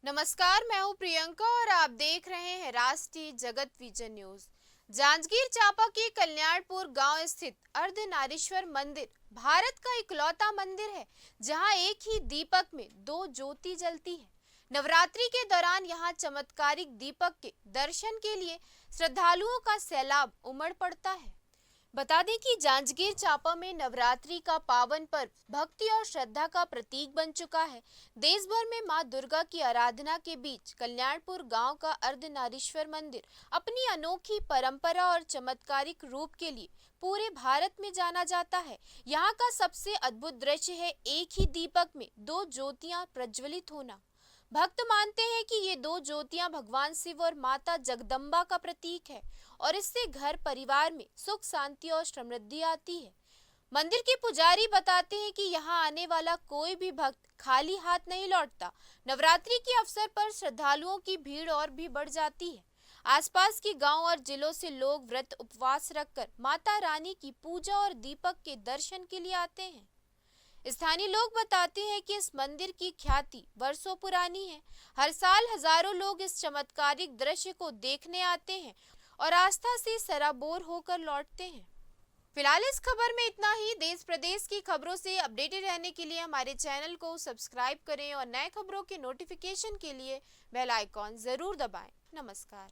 नमस्कार, मैं हूं प्रियंका और आप देख रहे हैं राष्ट्रीय जगत विजन न्यूज। जांजगीर चांपा के कल्याणपुर गांव स्थित अर्धनारीश्वर मंदिर भारत का इकलौता मंदिर है जहां एक ही दीपक में दो ज्योति जलती है। नवरात्रि के दौरान यहां चमत्कारिक दीपक के दर्शन के लिए श्रद्धालुओं का सैलाब उमड़ पड़ता है। बता दें कि जांजगीर चांपा में नवरात्रि का पावन पर्व भक्ति और श्रद्धा का प्रतीक बन चुका है। देश भर में मां दुर्गा की आराधना के बीच कल्याणपुर गांव का अर्धनारीश्वर मंदिर अपनी अनोखी परंपरा और चमत्कारिक रूप के लिए पूरे भारत में जाना जाता है। यहाँ का सबसे अद्भुत दृश्य है एक ही दीपक में दो ज्योतियां प्रज्वलित होना। भक्त मानते हैं कि ये दो ज्योतियां भगवान शिव और माता जगदम्बा का प्रतीक है और इससे घर परिवार में सुख शांति और समृद्धि आती है। मंदिर के पुजारी बताते हैं कि यहाँ आने वाला कोई भी भक्त खाली हाथ नहीं लौटता। नवरात्रि के अवसर पर श्रद्धालुओं की भीड़ और भी बढ़ जाती है। आसपास के गांव और जिलों से लोग व्रत उपवास रखकर माता रानी की पूजा और दीपक के दर्शन के लिए आते हैं। स्थानीय लोग बताते हैं कि इस मंदिर की ख्याति वर्षों पुरानी है। हर साल हजारों लोग इस चमत्कारिक दृश्य को देखने आते हैं और आस्था से सराबोर होकर लौटते हैं। फिलहाल इस खबर में इतना ही। देश प्रदेश की खबरों से अपडेटेड रहने के लिए हमारे चैनल को सब्सक्राइब करें और नए खबरों के नोटिफिकेशन के लिए बेल आइकॉन जरूर दबाएं। नमस्कार।